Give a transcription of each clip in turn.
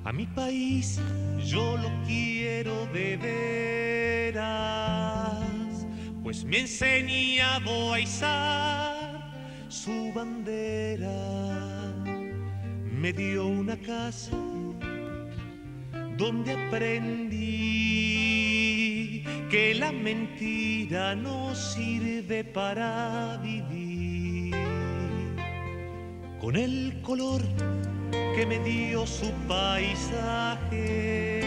A mi país yo lo quiero de veras, pues me ha enseñado a izar su bandera. Me dio una casa donde aprendí que la mentira no sirve para vivir. Con el color que me dio su paisaje.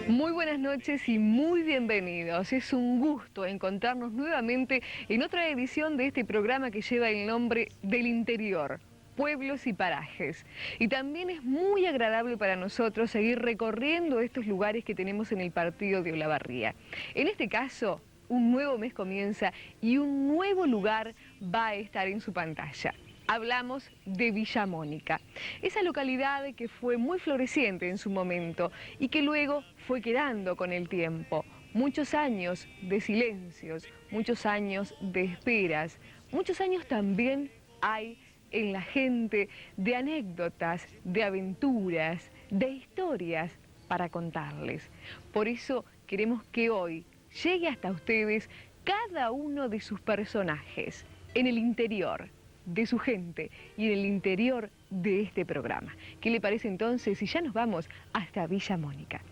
Muy buenas noches y muy bienvenidos. Es un gusto encontrarnos nuevamente en otra edición de este programa que lleva el nombre Del Interior, Pueblos y Parajes. Y también es muy agradable para nosotros seguir recorriendo estos lugares que tenemos en el partido de Olavarría. En este caso, un nuevo mes comienza y un nuevo lugar va a estar en su pantalla. Hablamos de Villa Mónica, esa localidad que fue muy floreciente en su momento y que luego fue quedando con el tiempo. Muchos años de silencios, muchos años de esperas, muchos años también hay en la gente de anécdotas, de aventuras, de historias para contarles. Por eso queremos que hoy llegue hasta ustedes cada uno de sus personajes en el interior de su gente y en el interior de este programa. ¿Qué le parece entonces si ya nos vamos hasta Villa Mónica?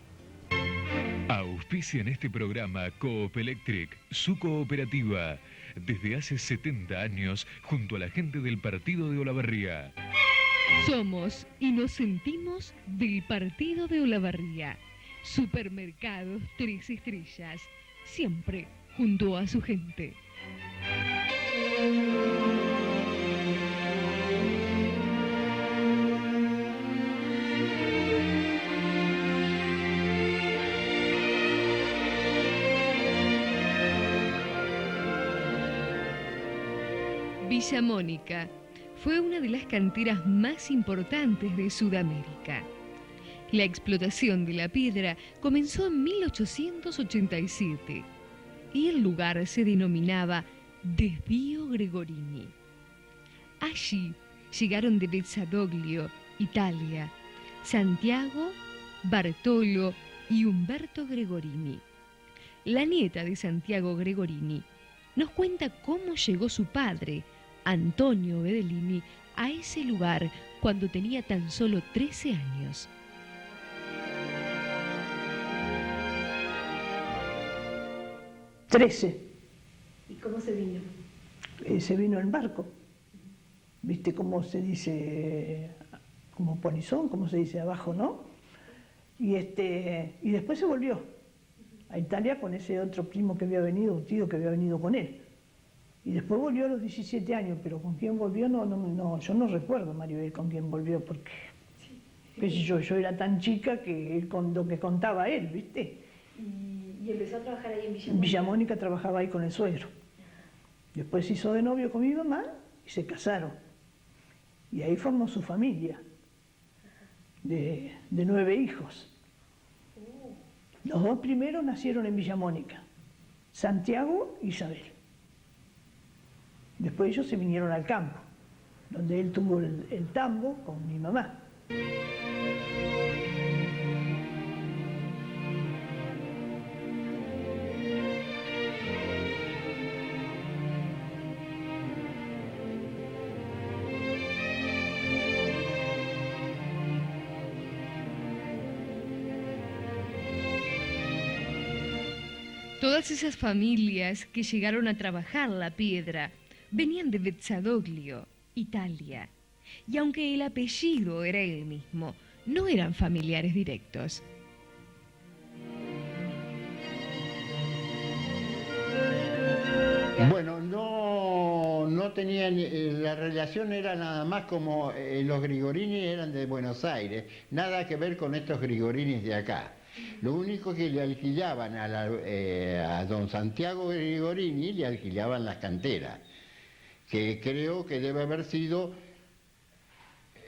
Auspicia en este programa Coop Electric, su cooperativa, desde hace 70 años junto a la gente del partido de Olavarría. Somos y nos sentimos del partido de Olavarría. Supermercados 3 estrellas, siempre junto a su gente. Villa Mónica fue una de las canteras más importantes de Sudamérica. La explotación de la piedra comenzó en 1887 y el lugar se denominaba Desvío Gregorini. Allí llegaron de Vezzadoglio, Italia, Santiago, Bartolo y Umberto Gregorini. La nieta de Santiago Gregorini nos cuenta cómo llegó su padre, Antonio Bedellini, a ese lugar cuando tenía tan solo 13 años. ¿Y cómo se vino? Se vino en barco. ¿Viste cómo se dice? Como polizón, ¿cómo se dice abajo, no? Y después se volvió a Italia con ese otro primo que había venido, un tío que había venido con él. Y después volvió a los 17 años, pero ¿con quién volvió? No, yo no recuerdo, Maribel, con quién volvió, porque qué sé yo era tan chica que con lo que contaba él, ¿viste? ¿Y empezó a trabajar ahí en Villa Mónica? En Villa Mónica trabajaba ahí con el suegro. Después se hizo de novio con mi mamá y se casaron. Y ahí formó su familia, de 9 hijos. Los 2 primeros nacieron en Villa Mónica, Santiago y Isabel. Después ellos se vinieron al campo, donde él tuvo el tambo con mi mamá. Todas esas familias que llegaron a trabajar la piedra venían de Vezzadoglio, Italia, y aunque el apellido era el mismo, no eran familiares directos. Bueno, no tenían, la relación era nada más como los Gregorini eran de Buenos Aires, nada que ver con estos Gregorinis de acá. Lo único que le alquilaban a don Santiago Gregorini, le alquilaban las canteras, que creo que debe haber sido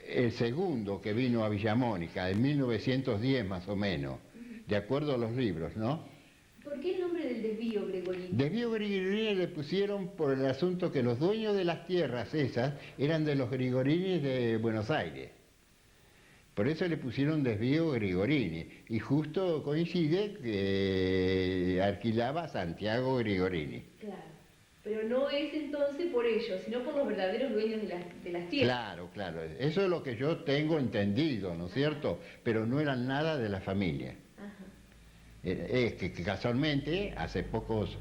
el segundo que vino a Villa Mónica, en 1910 más o menos, de acuerdo a los libros, ¿no? ¿Por qué el nombre del desvío Gregorini? Desvío Gregorini le pusieron por el asunto que los dueños de las tierras esas eran de los Gregorini de Buenos Aires. Por eso le pusieron desvío Grigorini. Y justo coincide que alquilaba Santiago Grigorini. Claro. Pero no es entonces por ellos, sino por los verdaderos dueños de las tierras. Claro, claro. Eso es lo que yo tengo entendido, ¿no es cierto? Pero no eran nada de la familia. Ajá. Es que casualmente, hace pocos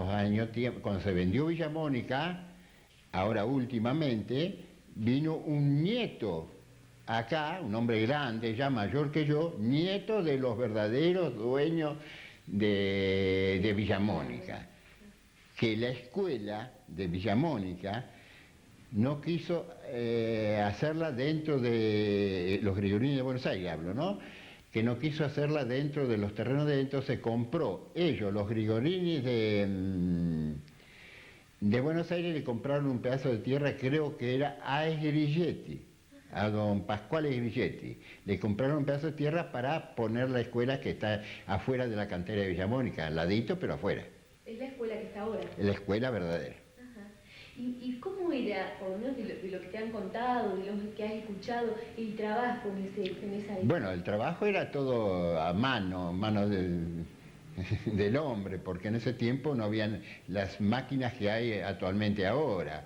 años, cuando se vendió Villa Mónica, ahora últimamente, vino un nieto acá, un hombre grande, ya mayor que yo, nieto de los verdaderos dueños de Villa Mónica, que la escuela de Villa Mónica no quiso hacerla dentro de los Grigorini de Buenos Aires, hablo, ¿no? Que no quiso hacerla dentro de los terrenos de entonces, compró ellos, los Grigorini de Buenos Aires, le compraron un pedazo de tierra, creo que era a Esgrilletti, a don Pascual Esgrilletti. Le compraron un pedazo de tierra para poner la escuela que está afuera de la cantera de Villa Mónica, al ladito, pero afuera. Es la escuela que está ahora. La escuela verdadera. Ajá. ¿Y cómo era, por lo menos de lo que te han contado, de lo que has escuchado, el trabajo en esa época? Bueno, el trabajo era todo a mano del hombre, porque en ese tiempo no habían las máquinas que hay actualmente ahora.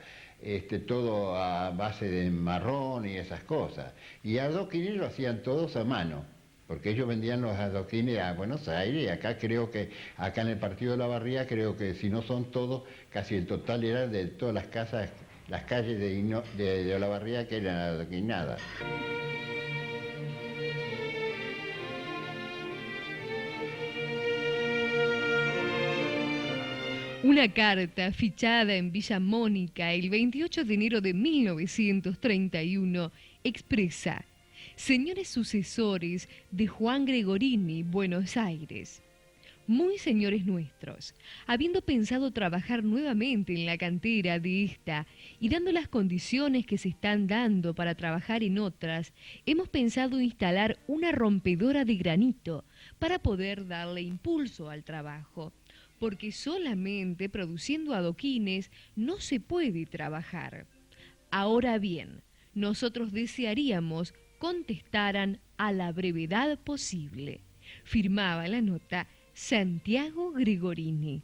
Todo a base de marrón y esas cosas. Y adoquines lo hacían todos a mano, porque ellos vendían los adoquines a Buenos Aires, y acá creo que, acá en el partido de Olavarría, creo que si no son todos, casi el total era de todas las casas, las calles de Olavarría que eran adoquinadas. Una carta fichada en Villa Mónica el 28 de enero de 1931 expresa: señores sucesores de Juan Grigorini, Buenos Aires. Muy señores nuestros, habiendo pensado trabajar nuevamente en la cantera de esta y dando las condiciones que se están dando para trabajar en otras, hemos pensado instalar una rompedora de granito para poder darle impulso al trabajo, porque solamente produciendo adoquines no se puede trabajar. Ahora bien, nosotros desearíamos contestaran a la brevedad posible. Firmaba la nota Santiago Grigorini.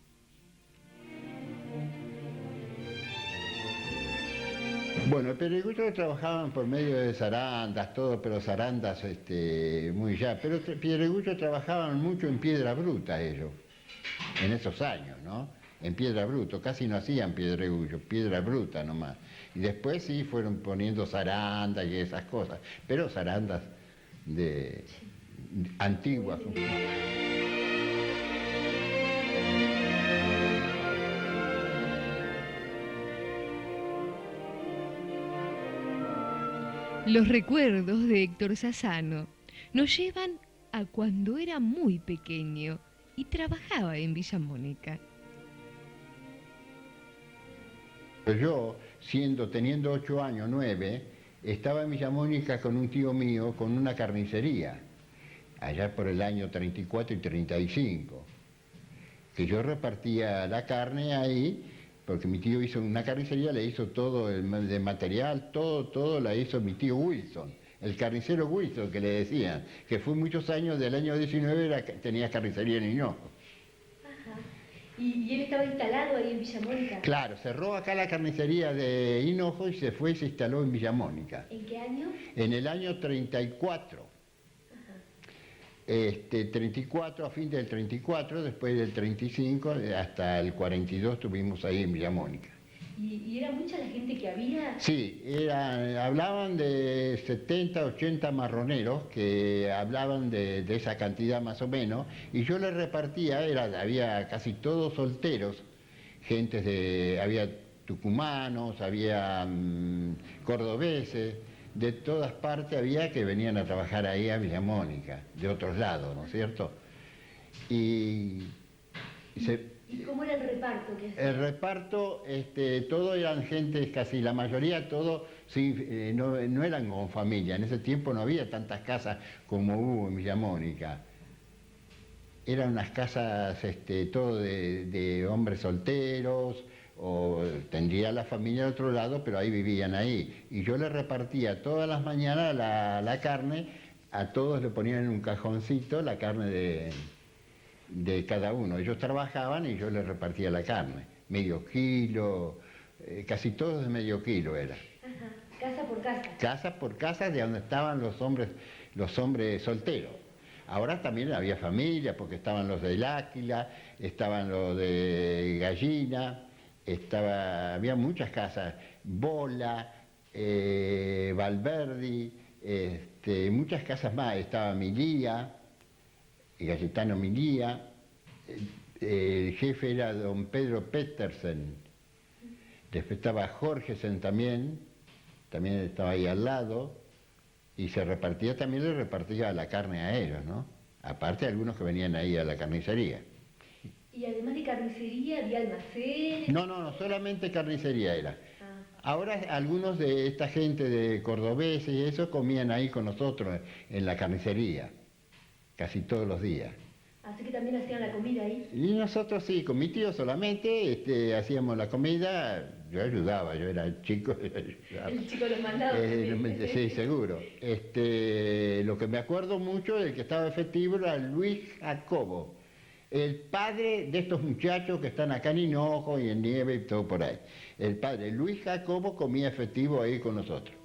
Bueno, el Pedregullo trabajaban por medio de zarandas, todo, pero zarandas muy ya. Pero Pedregullo trabajaban mucho en piedra bruta ellos, en esos años, ¿no? En piedra bruta, casi no hacían Pedregullo, piedra bruta nomás. Y después sí fueron poniendo zarandas y esas cosas, pero zarandas antiguas. Los recuerdos de Héctor Sassano nos llevan a cuando era muy pequeño y trabajaba en Villa Mónica. Yo, teniendo 8 años, 9, estaba en Villa Mónica con un tío mío con una carnicería, allá por el año 34 y 35, que yo repartía la carne ahí, porque mi tío hizo una carnicería, le hizo todo el de material, todo la hizo mi tío Wilson, el carnicero Wilson que le decían, que fue muchos años, del año 19 tenía carnicería en Hinojo. Ajá. ¿Y él estaba instalado ahí en Villa Mónica? Claro, cerró acá la carnicería de Hinojo y se fue y se instaló en Villa Mónica. ¿En qué año? En el año 34. 34, a fin del 34, después del 35, hasta el 42 estuvimos ahí en Villa Mónica. ¿Y era mucha la gente que había? Sí, hablaban de 70, 80 marroneros que hablaban de esa cantidad más o menos, y yo les repartía, había casi todos solteros, había tucumanos, había cordobeses, de todas partes había que venían a trabajar ahí a Villa Mónica, de otros lados, ¿no es cierto? ¿Y cómo era el reparto que hacían? El reparto, todo eran gente, casi la mayoría, todo, sí, no eran con familia. En ese tiempo no había tantas casas como hubo en Villa Mónica. Eran unas casas, todo de hombres solteros, o tendría la familia de otro lado, pero ahí vivían ahí. Y yo le repartía todas las mañanas la carne, a todos le ponían en un cajoncito la carne de cada uno. Ellos trabajaban y yo les repartía la carne, medio kilo, casi todos de medio kilo era. Ajá. Casa por casa. Casa por casa, de donde estaban los hombres solteros. Ahora también había familia, porque estaban los del Áquila, estaban los de Gallina, había muchas casas, Bola, Valverdi, muchas casas más. Estaba Milía, Cayetano Milía, el jefe era don Pedro Pettersen, después estaba Jorgesen también estaba ahí al lado, y le repartía la carne a ellos, ¿no? Aparte de algunos que venían ahí a la carnicería. ¿Y además de carnicería había almacenes? No, solamente carnicería era. Ah. Ahora algunos de esta gente de cordobeses y eso comían ahí con nosotros en la carnicería, casi todos los días. Así que también hacían la comida ahí. Y nosotros sí, con mi tío solamente hacíamos la comida, yo ayudaba, yo era chico. El chico de los mandados. Sí, seguro. Lo que me acuerdo mucho, el que estaba efectivo era Luis Jacobo, el padre de estos muchachos que están acá en Hinojo y en Nieve y todo por ahí. El padre Luis Jacobo comía efectivo ahí con nosotros.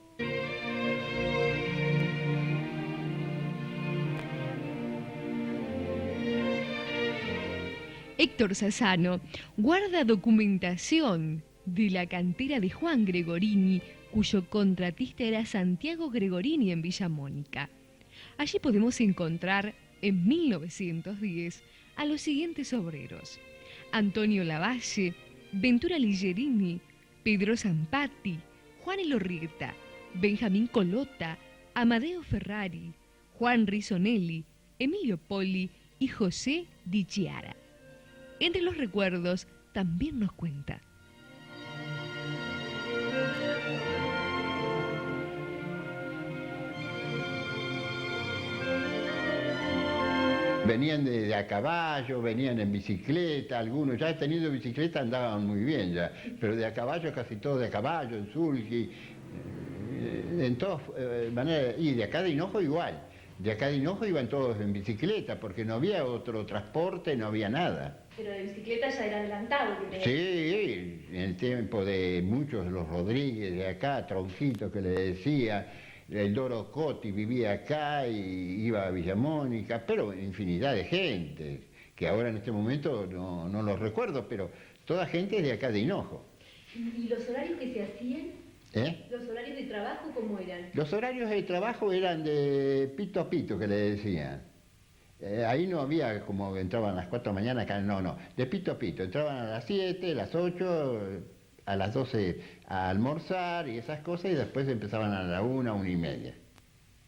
Héctor Sassano guarda documentación de la cantera de Juan Gregorini, cuyo contratista era Santiago Gregorini en Villa Mónica. Allí podemos encontrar, en 1910, a los siguientes obreros: Antonio Lavalle, Ventura Ligerini, Pedro Zampati, Juan Elorrieta, Benjamín Colota, Amadeo Ferrari, Juan Risonelli, Emilio Poli y José Di Chiara. Entre los recuerdos también nos cuenta: Venían de a caballo, venían en bicicleta, algunos ya teniendo bicicleta andaban muy bien ya, pero de a caballo casi todos de a caballo, en sulky, en todas maneras, y de acá de Hinojo igual. De acá de Hinojo iban todos en bicicleta, porque no había otro transporte, no había nada. Pero de bicicleta ya era adelantado. Sí, en el tiempo de muchos de los Rodríguez de acá, Tronquito que le decía, el Doro Coti vivía acá y iba a Villamónica, pero infinidad de gente, que ahora en este momento no los recuerdo, pero toda gente de acá de Hinojo. ¿Y los horarios que se hacían? ¿Los horarios de trabajo cómo eran? Los horarios de trabajo eran de pito a pito, que le decían. Ahí no había como entraban a las 4 de la mañana, acá no, de pito a pito. Entraban a las 7, a las 8, a las 12 a almorzar y esas cosas, y después empezaban a la 1, 1:30.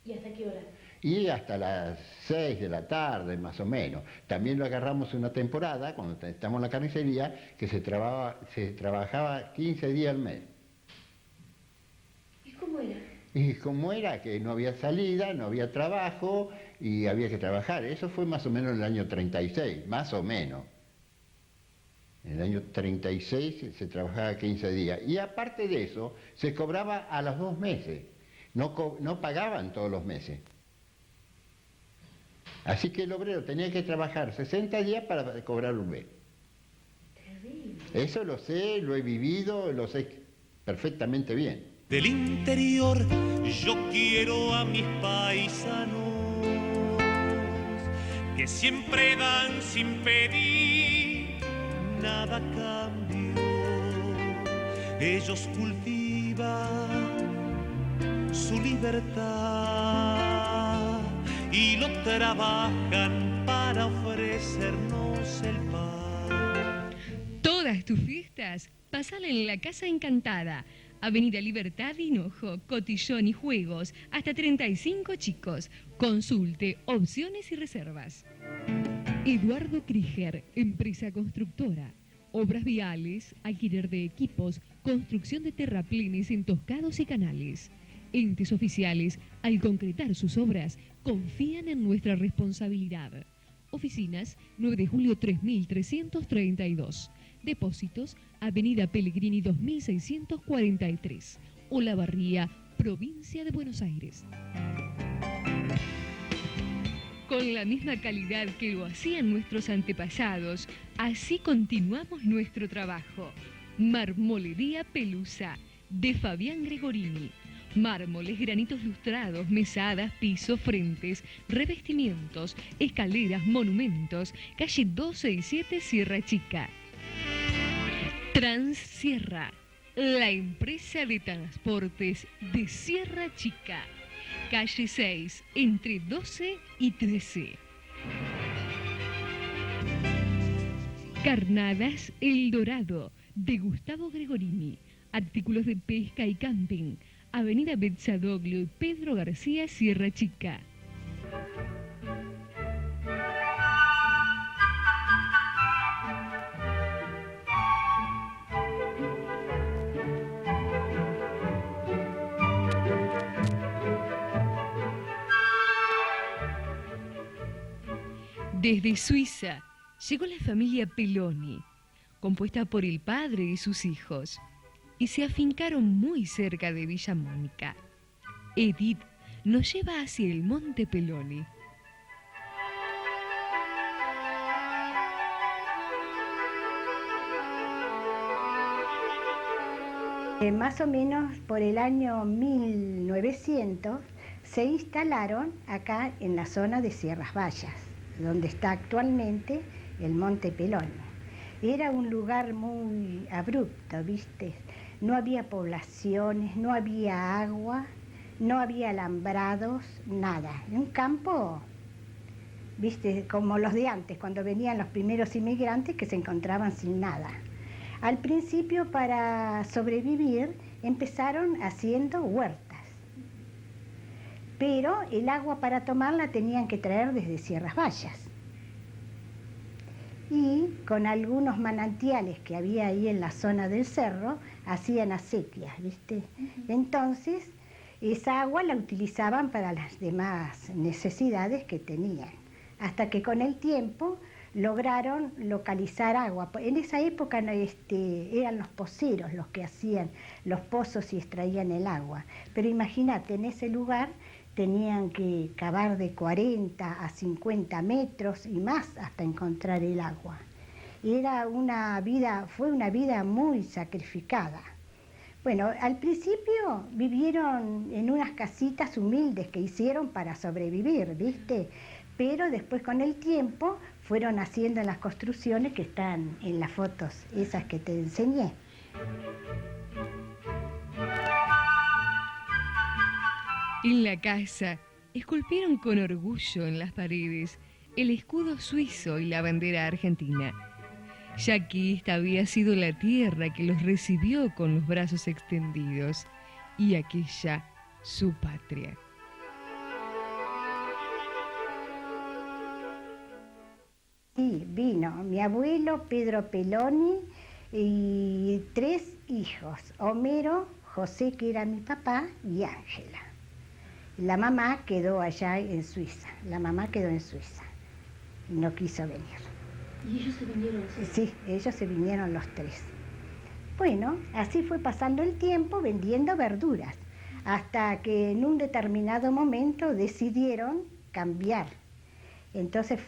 ¿Y hasta qué hora? Y hasta las 6 de la tarde, más o menos. También lo agarramos una temporada, cuando estamos en la carnicería, que se trabajaba 15 días al mes. ¿Cómo era? Y como era que no había salida, no había trabajo y había que trabajar. Eso fue más o menos en el año 36, más o menos. En el año 36 se trabajaba 15 días. Y aparte de eso, se cobraba a los 2 meses. No pagaban todos los meses. Así que el obrero tenía que trabajar 60 días para cobrar un mes. Terrible. Eso lo sé, lo he vivido, lo sé perfectamente bien. Del interior yo quiero a mis paisanos que siempre dan sin pedir nada a cambio. Ellos cultivan su libertad y lo trabajan para ofrecernos el pan. Todas tus fiestas, pasala en la Casa Encantada. Avenida Libertad, Hinojo, Cotillón y Juegos, hasta 35 chicos. Consulte opciones y reservas. Eduardo Krieger, empresa constructora. Obras viales, alquiler de equipos, construcción de terraplenes entoscados y canales. Entes oficiales, al concretar sus obras, confían en nuestra responsabilidad. Oficinas, 9 de julio 3332. Depósitos, Avenida Pellegrini 2643, Olavarría, Provincia de Buenos Aires. Con la misma calidad que lo hacían nuestros antepasados, así continuamos nuestro trabajo. Marmolería Pelusa, de Fabián Gregorini. Mármoles, granitos lustrados, mesadas, pisos, frentes, revestimientos, escaleras, monumentos, calle 267, Sierra Chica. Transsierra, la empresa de transportes de Sierra Chica. Calle 6, entre 12 y 13. Carnadas El Dorado, de Gustavo Gregorini. Artículos de pesca y camping. Avenida Betzadoglio y Pedro García, Sierra Chica. Desde Suiza llegó la familia Peloni, compuesta por el padre y sus hijos, y se afincaron muy cerca de Villa Mónica. Edith nos lleva hacia el Monte Peloni. Más o menos por el año 1900 se instalaron acá en la zona de Sierras Vallas, donde está actualmente el Monte Peloni. Era un lugar muy abrupto, ¿viste? No había poblaciones, no había agua, no había alambrados, nada. Un campo, ¿viste? Como los de antes, cuando venían los primeros inmigrantes que se encontraban sin nada. Al principio, para sobrevivir, empezaron haciendo huertas. Pero el agua para tomarla tenían que traer desde Sierras Vallas. Y con algunos manantiales que había ahí en la zona del cerro, hacían acequias, ¿viste? Entonces, esa agua la utilizaban para las demás necesidades que tenían. Hasta que con el tiempo lograron localizar agua. En esa época eran los poceros los que hacían los pozos y extraían el agua. Pero imagínate, en ese lugar tenían que cavar de 40 a 50 metros y más hasta encontrar el agua. Fue una vida muy sacrificada. Bueno, al principio vivieron en unas casitas humildes que hicieron para sobrevivir, ¿viste? Pero después con el tiempo fueron haciendo las construcciones que están en las fotos, esas que te enseñé. En la casa, esculpieron con orgullo en las paredes el escudo suizo y la bandera argentina, ya que esta había sido la tierra que los recibió con los brazos extendidos, y aquella su patria. Sí, vino mi abuelo Pedro Peloni y 3 hijos, Homero, José, que era mi papá, y Ángela. La mamá quedó allá en Suiza, no quiso venir. ¿Y ellos se vinieron? Sí, ellos se vinieron los 3. Bueno, así fue pasando el tiempo vendiendo verduras, hasta que en un determinado momento decidieron cambiar. Entonces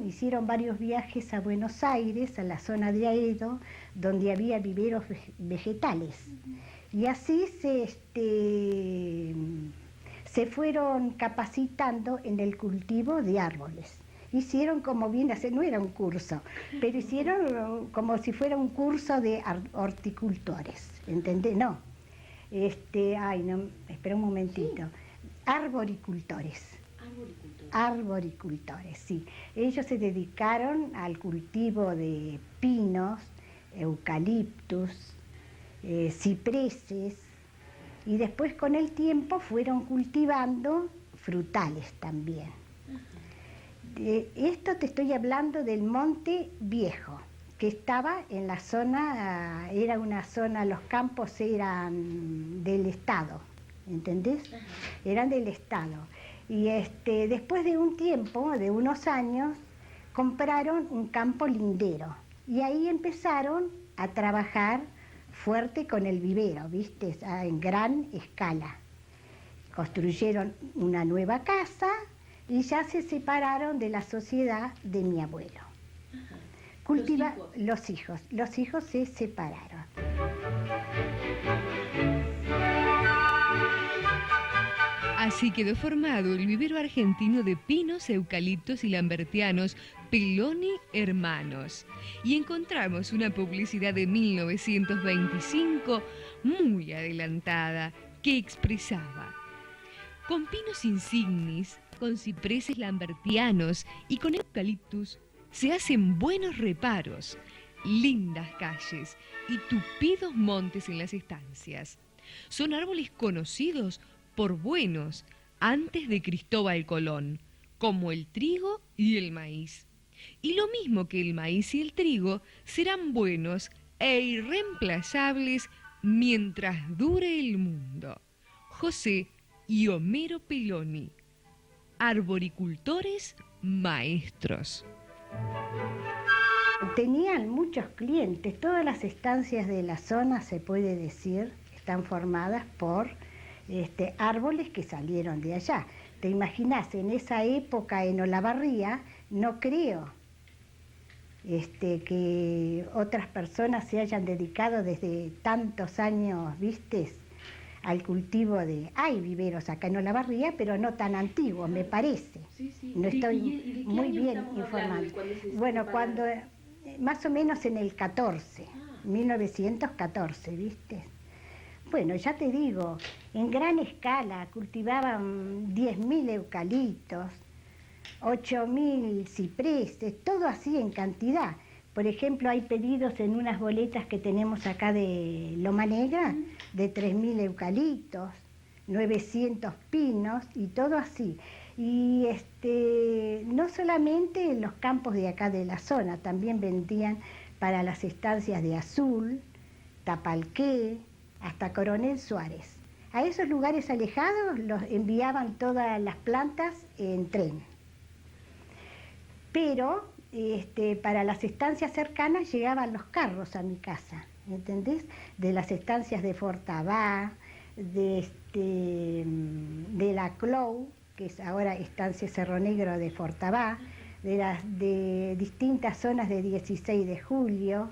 hicieron varios viajes a Buenos Aires, a la zona de Aedo, donde había viveros vegetales. Y así se fueron capacitando en el cultivo de árboles. Hicieron como bien no era un curso, pero hicieron como si fuera un curso de horticultores, ¿entendés? No, espera un momentito, arboricultores. Arboricultores, sí. Ellos se dedicaron al cultivo de pinos, eucaliptus, cipreses, y después con el tiempo fueron cultivando frutales también. Esto te estoy hablando del Monte Viejo, que estaba en la zona, era una zona, los campos eran del Estado, ¿entendés? Eran del Estado. Y después de un tiempo, de unos años, compraron un campo lindero y ahí empezaron a trabajar fuerte con el vivero, ¿viste? En gran escala. Construyeron una nueva casa y ya se separaron de la sociedad de mi abuelo. Los hijos se separaron. Así quedó formado el vivero argentino de pinos, eucaliptos y lambertianos Peloni Hermanos. Y encontramos una publicidad de 1925 muy adelantada que expresaba: con pinos insignis, con cipreses lambertianos y con eucaliptus se hacen buenos reparos, lindas calles y tupidos montes en las estancias. Son árboles conocidos por buenos antes de Cristóbal Colón, como el trigo y el maíz. Y lo mismo que el maíz y el trigo serán buenos e irreemplazables mientras dure el mundo. José y Homero Peloni, arboricultores maestros. Tenían muchos clientes, todas las estancias de la zona, se puede decir, están formadas por árboles que salieron de allá. ¿Te imaginas? En esa época en Olavarría, no creo que otras personas se hayan dedicado desde tantos años, ¿viste?, al cultivo de... Hay viveros acá en Olavarría, pero no tan antiguos, me parece. Sí. No estoy muy bien informada. Bueno, cuando más o menos en el 14, 1914, ¿viste? Bueno, ya te digo, en gran escala cultivaban 10.000 eucaliptos, 8.000 cipreses, todo así en cantidad. Por ejemplo, hay pedidos en unas boletas que tenemos acá de Loma Negra de 3.000 eucaliptos, 900 pinos y todo así. Y no solamente en los campos de acá de la zona, también vendían para las estancias de Azul, Tapalqué, hasta Coronel Suárez. A esos lugares alejados los enviaban todas las plantas en tren. Pero para las estancias cercanas llegaban los carros a mi casa, ¿entendés? De las estancias de Fortabá, de la Clou, que es ahora estancia Cerro Negro de Fortabá, de distintas zonas de 16 de julio,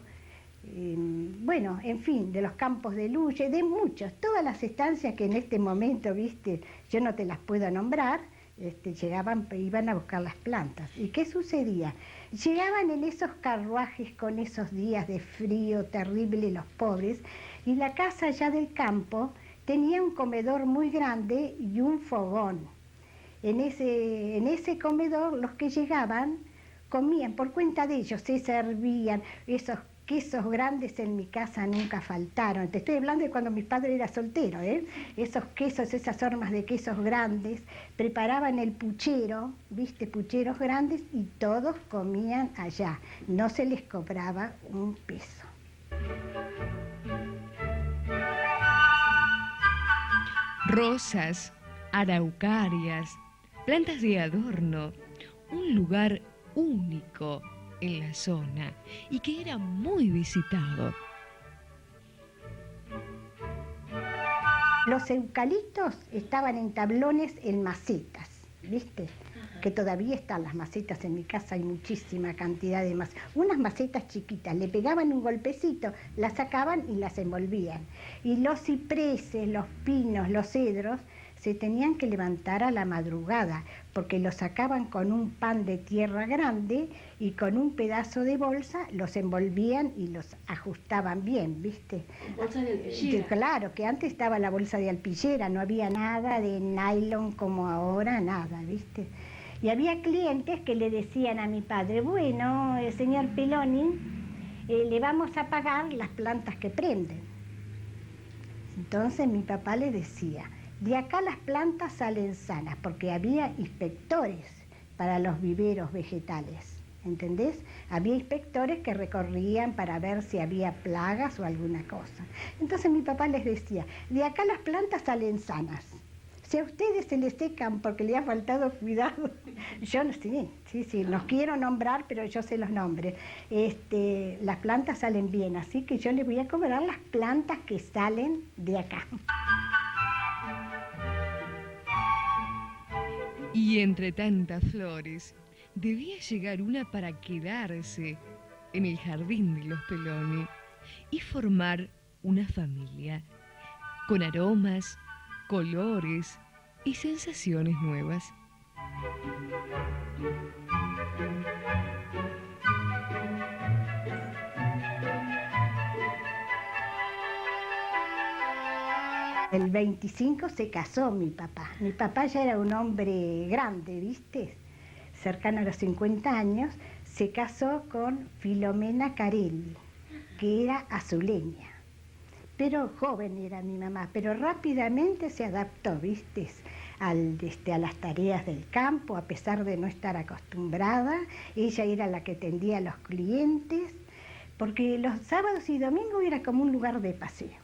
bueno, en fin, de los campos de Luye, de muchos, todas las estancias que en este momento, viste, yo no te las puedo nombrar, llegaban, iban a buscar las plantas. ¿Y qué sucedía? Llegaban en esos carruajes con esos días de frío terrible los pobres, y la casa allá del campo tenía un comedor muy grande y un fogón. En ese comedor los que llegaban comían por cuenta de ellos, se servían esos quesos grandes. En mi casa nunca faltaron. Te estoy hablando de cuando mi padre era soltero, ¿eh? Esos quesos, esas hormas de quesos grandes, preparaban el puchero, ¿viste? Pucheros grandes, y todos comían allá. No se les cobraba un peso. Rosas, araucarias, plantas de adorno, un lugar único en la zona y que era muy visitado. Los eucaliptos estaban en tablones en macetas, ¿viste? Que todavía están las macetas en mi casa, hay muchísima cantidad de macetas. Unas macetas chiquitas, le pegaban un golpecito, las sacaban y las envolvían. Y los cipreses, los pinos, los cedros, se tenían que levantar a la madrugada, porque los sacaban con un pan de tierra grande y con un pedazo de bolsa los envolvían y los ajustaban bien, ¿viste? ¿Bolsa de alpillera? Claro, que antes estaba la bolsa de alpillera, no había nada de nylon como ahora, nada, ¿viste? Y había clientes que le decían a mi padre, bueno, señor Peloni, le vamos a pagar las plantas que prenden. Entonces mi papá le decía, de acá las plantas salen sanas, porque había inspectores para los viveros vegetales, ¿entendés? Había inspectores que recorrían para ver si había plagas o alguna cosa. Entonces mi papá les decía, de acá las plantas salen sanas. Si a ustedes se les secan porque le ha faltado cuidado, yo no sé, sí, los quiero nombrar, pero yo sé los nombres. Las plantas salen bien, así que yo les voy a cobrar las plantas que salen de acá. Y entre tantas flores, debía llegar una para quedarse en el jardín de los Peloni y formar una familia con aromas, colores y sensaciones nuevas. El 25 se casó mi papá. Mi papá ya era un hombre grande, ¿viste? Cercano a los 50 años, se casó con Filomena Carelli, que era azuleña. Pero joven era mi mamá, pero rápidamente se adaptó, ¿viste? A las tareas del campo, a pesar de no estar acostumbrada. Ella era la que atendía a los clientes, porque los sábados y domingos era como un lugar de paseo.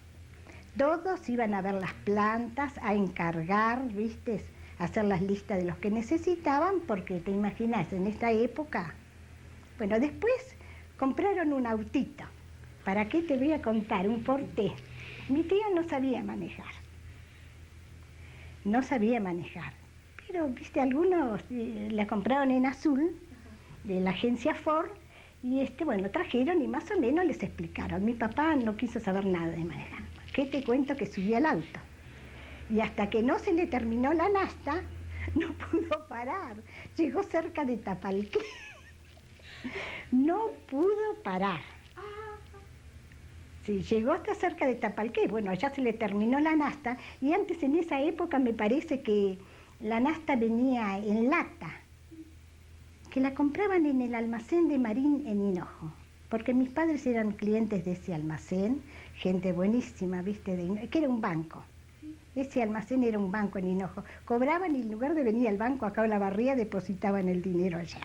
Todos iban a ver las plantas, a encargar, ¿viste? A hacer las listas de los que necesitaban, porque te imaginas, en esta época. Bueno, después compraron un autito. ¿Para qué te voy a contar? Un Porté. Mi tía no sabía manejar. No sabía manejar. Pero, ¿viste? Algunos la compraron en azul, de la agencia Ford, y bueno, trajeron y más o menos les explicaron. Mi papá no quiso saber nada de manejar. ¿Qué te cuento? Que subió al auto. Y hasta que no se le terminó la nafta, no pudo parar. Llegó cerca de Tapalqué. No pudo parar. Sí, llegó hasta cerca de Tapalqué. Bueno, allá se le terminó la nafta. Y antes, en esa época, me parece que la nafta venía en lata, que la compraban en el almacén de Marín en Hinojo. Porque mis padres eran clientes de ese almacén, gente buenísima, ¿viste? Que era un banco. Ese almacén era un banco en Hinojo. Cobraban y en lugar de venir al banco acá a Olavarría, depositaban el dinero allá.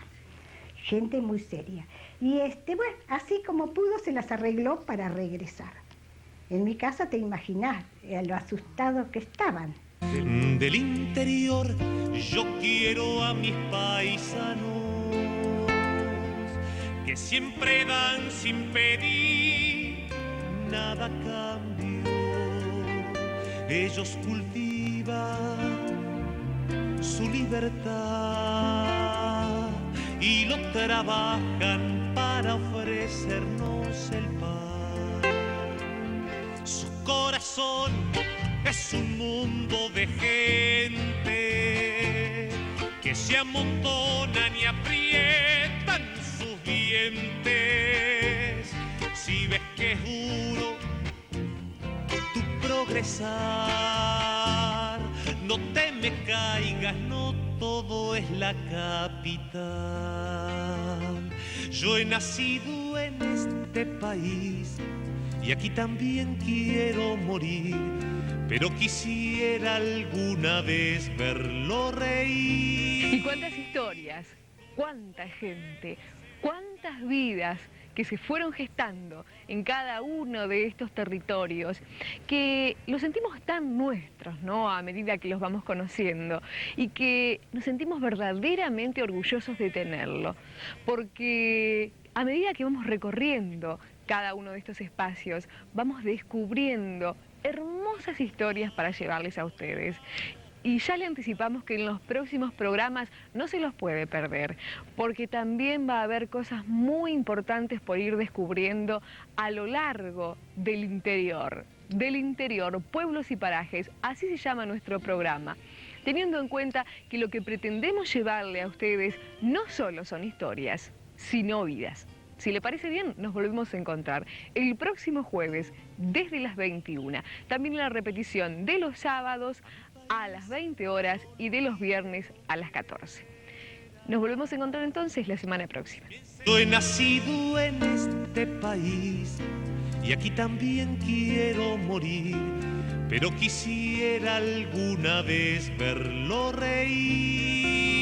Gente muy seria. Y bueno, así como pudo, se las arregló para regresar. En mi casa, te imaginás lo asustados que estaban. Del interior yo quiero a mis paisanos que siempre dan sin pedir nada a cambio. Ellos cultivan su libertad y lo trabajan para ofrecernos el pan. Su corazón es un mundo de gente que se amontonan y aprietan sus dientes. Si ves que es duro tu progresar, no te me caigas, no todo es la capital. Yo he nacido en este país y aquí también quiero morir, pero quisiera alguna vez verlo reír. ¿Y cuántas historias? ¿Cuánta gente? ¿Cuántas vidas que se fueron gestando en cada uno de estos territorios, que los sentimos tan nuestros, ¿no?, a medida que los vamos conociendo, y que nos sentimos verdaderamente orgullosos de tenerlo, porque a medida que vamos recorriendo cada uno de estos espacios, vamos descubriendo hermosas historias para llevarles a ustedes. Y ya le anticipamos que en los próximos programas no se los puede perder, porque también va a haber cosas muy importantes por ir descubriendo a lo largo del interior, pueblos y parajes, así se llama nuestro programa. Teniendo en cuenta que lo que pretendemos llevarle a ustedes no solo son historias, sino vidas. Si le parece bien, nos volvemos a encontrar el próximo jueves desde las 21. También la repetición de los sábados a las 20 horas y de los viernes a las 14. Nos volvemos a encontrar entonces la semana próxima. Yo he nacido en este país y aquí también quiero morir, pero quisiera alguna vez verlo reír.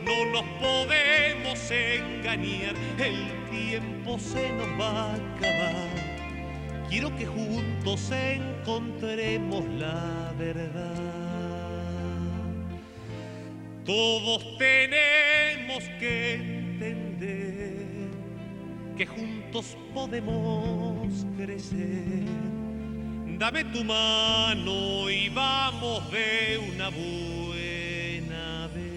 No nos podemos engañar, el tiempo se nos va a acabar. Quiero que juntos encontremos la verdad. Todos tenemos que entender que juntos podemos crecer. Dame tu mano y vamos de una buena vez.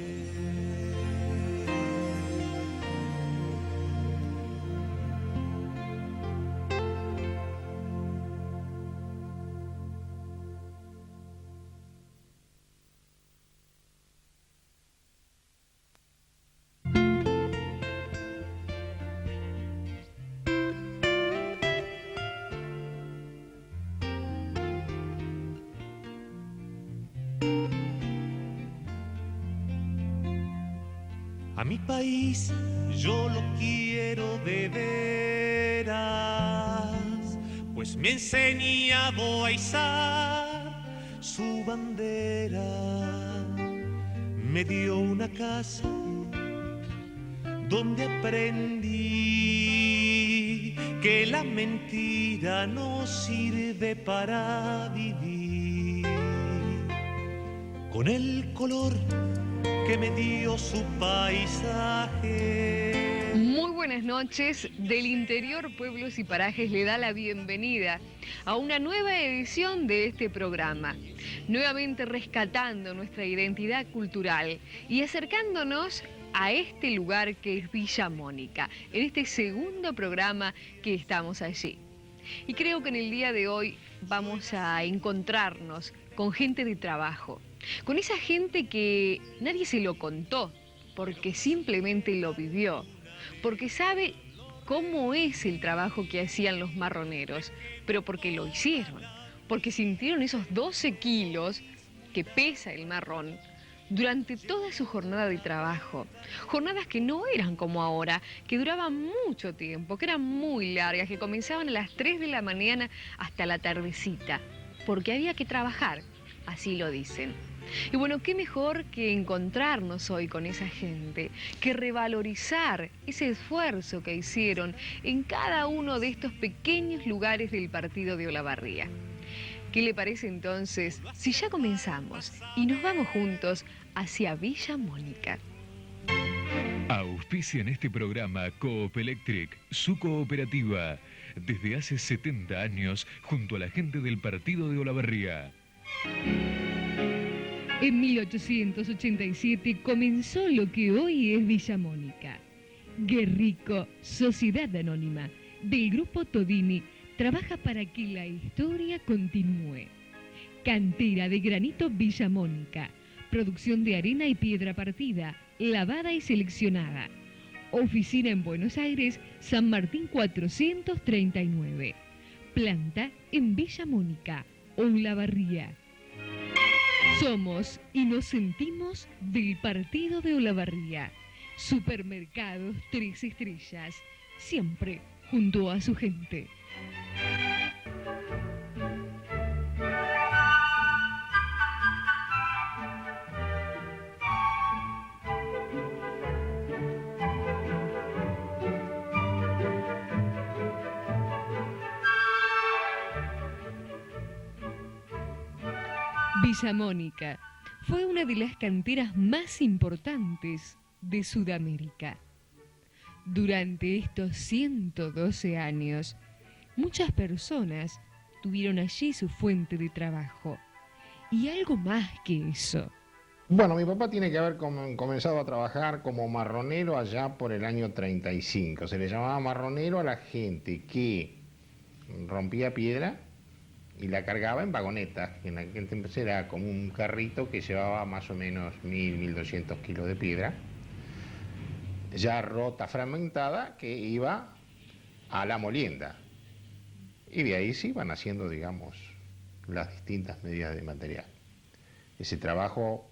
A mi país yo lo quiero de veras, pues me ha enseñado a izar su bandera. Me dio una casa donde aprendí que la mentira no sirve para vivir. Con el color que me dio su paisaje. Muy buenas noches. Del Interior, Pueblos y Parajes le da la bienvenida a una nueva edición de este programa, nuevamente rescatando nuestra identidad cultural y acercándonos a este lugar que es Villa Mónica, en este segundo programa que estamos allí. Y creo que en el día de hoy vamos a encontrarnos con gente de trabajo, con esa gente que nadie se lo contó, porque simplemente lo vivió, porque sabe cómo es el trabajo que hacían los marroneros, pero porque lo hicieron, porque sintieron esos 12 kilos que pesa el marrón durante toda su jornada de trabajo. Jornadas que no eran como ahora, que duraban mucho tiempo, que eran muy largas, que comenzaban a las 3 de la mañana hasta la tardecita, porque había que trabajar, así lo dicen. Y bueno, qué mejor que encontrarnos hoy con esa gente, que revalorizar ese esfuerzo que hicieron en cada uno de estos pequeños lugares del partido de Olavarría. ¿Qué le parece entonces si ya comenzamos y nos vamos juntos hacia Villa Mónica? Auspicia en este programa Coop Electric, su cooperativa, desde hace 70 años junto a la gente del partido de Olavarría. En 1887 comenzó lo que hoy es Villa Mónica. Guerrico, Sociedad Anónima, del Grupo Todini, trabaja para que la historia continúe. Cantera de granito Villa Mónica, producción de arena y piedra partida, lavada y seleccionada. Oficina en Buenos Aires, San Martín 439. Planta en Villa Mónica, Olavarría. Somos y nos sentimos del partido de Olavarría. Supermercados 3 estrellas, siempre junto a su gente. Villa Mónica fue una de las canteras más importantes de Sudamérica. Durante estos 112 años, muchas personas tuvieron allí su fuente de trabajo. Y algo más que eso. Bueno, mi papá tiene que haber comenzado a trabajar como marronero allá por el año 35. Se le llamaba marronero a la gente que rompía piedra y la cargaba en vagonetas, que en aquel tiempo era como un carrito que llevaba más o menos 1.200 kilos de piedra, ya rota, fragmentada, que iba a la molienda. Y de ahí se iban haciendo, digamos, las distintas medidas de material. Ese trabajo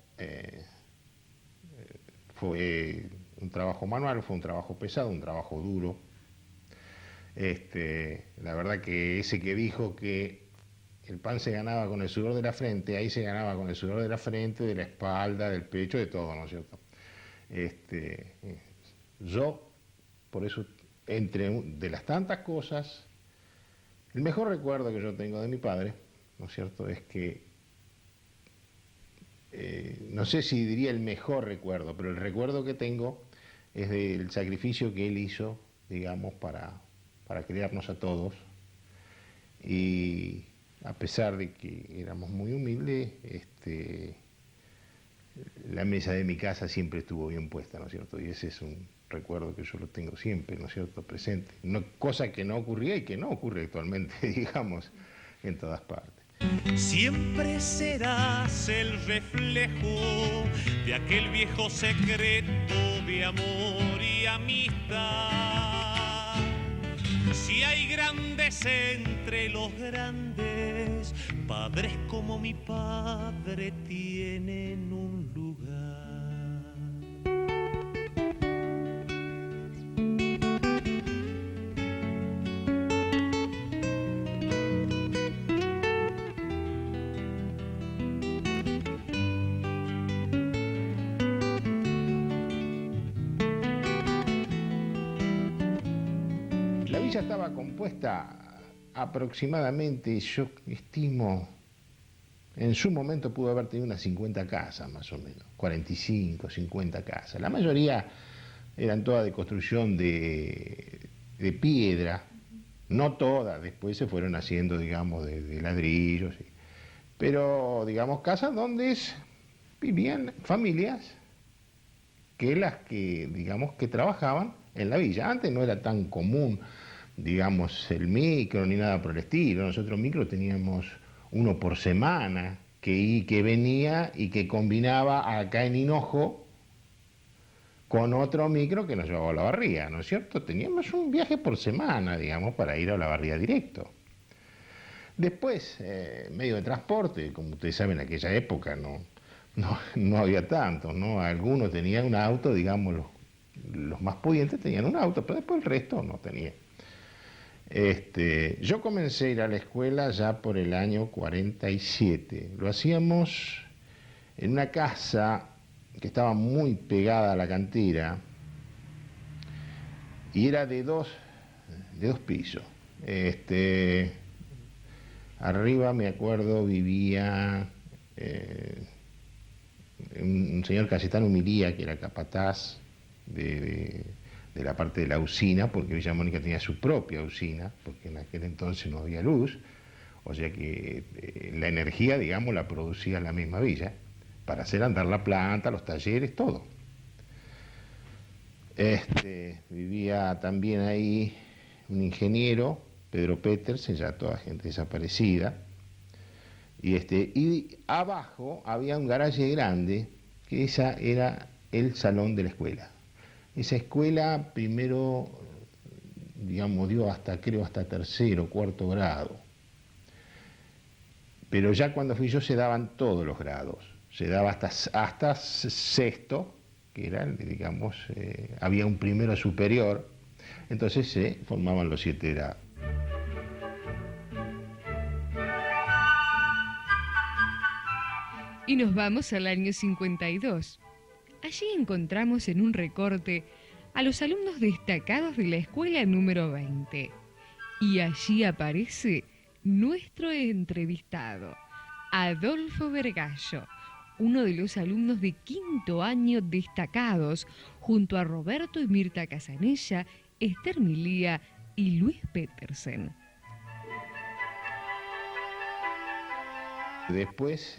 fue un trabajo manual, fue un trabajo pesado, un trabajo duro. La verdad que ese que dijo que el pan se ganaba con el sudor de la frente, ahí se ganaba con el sudor de la frente, de la espalda, del pecho, de todo, ¿no es cierto? Yo, por eso, de las tantas cosas, el mejor recuerdo que yo tengo de mi padre, ¿no es cierto?, es que no sé si diría el mejor recuerdo, pero el recuerdo que tengo es del sacrificio que él hizo, digamos, para criarnos a todos. Y a pesar de que éramos muy humildes, la mesa de mi casa siempre estuvo bien puesta, ¿no es cierto? Y ese es un recuerdo que yo lo tengo siempre, ¿no es cierto?, presente. Cosa que no ocurría y que no ocurre actualmente, digamos, en todas partes. Siempre serás el reflejo de aquel viejo secreto de amor y amistad. Si hay grandes entre los grandes, padres como mi padre tienen un lugar. La villa estaba compuesta aproximadamente, yo estimo, en su momento pudo haber tenido unas 50 casas más o menos, 45, 50 casas. La mayoría eran todas de construcción de piedra, no todas, después se fueron haciendo, digamos, de ladrillos, pero, digamos, casas donde vivían familias digamos, que trabajaban en la villa. Antes no era tan común, digamos, el micro ni nada por el estilo. Nosotros micro teníamos uno por semana que venía y que combinaba acá en Hinojo con otro micro que nos llevaba a Olavarría, ¿no es cierto? Teníamos un viaje por semana, digamos, para ir a Olavarría directo. Después, medio de transporte, como ustedes saben, en aquella época no había tanto, ¿no? Algunos tenían un auto, digamos, los más pudientes tenían un auto, pero después el resto no tenía. Yo comencé a ir a la escuela ya por el año 47. Lo hacíamos en una casa que estaba muy pegada a la cantera y era de dos pisos. Arriba, me acuerdo, vivía un señor Cayetano Milía, que era capataz de la parte de la usina, porque Villa Mónica tenía su propia usina, porque en aquel entonces no había luz, o sea que la energía, digamos, la producía la misma villa, para hacer andar la planta, los talleres, todo. Vivía también ahí un ingeniero, Pedro Petersen, ya toda gente desaparecida, y abajo había un garaje grande, que esa era el salón de la escuela. Esa escuela primero, digamos, dio hasta tercero, cuarto grado. Pero ya cuando fui yo se daban todos los grados. Se daba hasta sexto, que era, digamos, había un primero superior. Entonces se formaban los 7 grados. Y nos vamos al año 52. Allí encontramos en un recorte a los alumnos destacados de la escuela número 20. Y allí aparece nuestro entrevistado, Adolfo Vergallo, uno de los alumnos de 5º año destacados, junto a Roberto y Mirta Casanella, Esther Milía y Luis Petersen. Después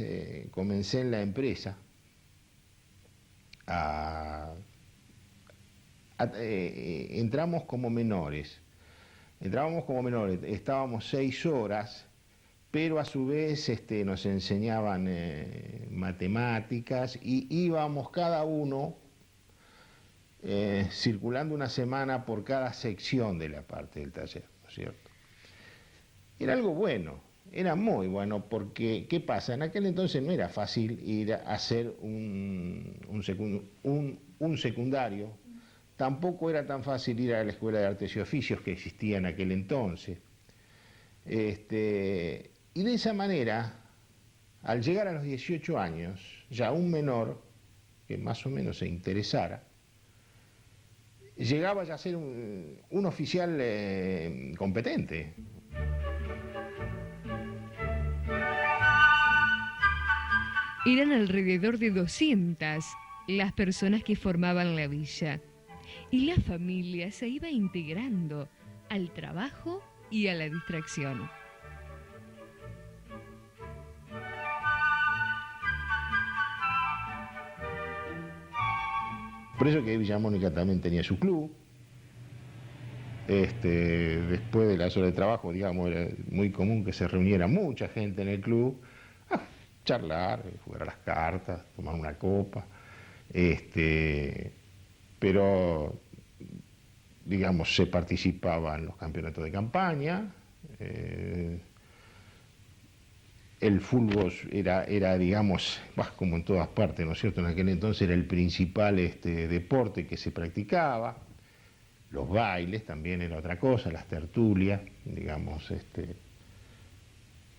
comencé en la empresa entramos como menores. Estábamos 6 horas, pero a su vez nos enseñaban matemáticas y íbamos cada uno circulando una semana por cada sección de la parte del taller, ¿no es cierto? Era algo bueno. Era muy bueno porque, ¿qué pasa? En aquel entonces no era fácil ir a hacer un secundario, tampoco era tan fácil ir a la Escuela de Artes y Oficios que existía en aquel entonces. Y de esa manera, al llegar a los 18 años, ya un menor que más o menos se interesara, llegaba ya a ser un oficial competente. Eran alrededor de 200 las personas que formaban la villa y la familia se iba integrando al trabajo y a la distracción. Por eso que Villa Mónica también tenía su club. Después de las horas de trabajo, digamos, era muy común que se reuniera mucha gente en el club a charlar, jugar a las cartas, tomar una copa. Pero, digamos, se participaba en los campeonatos de campaña. El fútbol era digamos, como en todas partes, ¿no es cierto? En aquel entonces era el principal deporte que se practicaba. Los bailes también era otra cosa, las tertulias, digamos,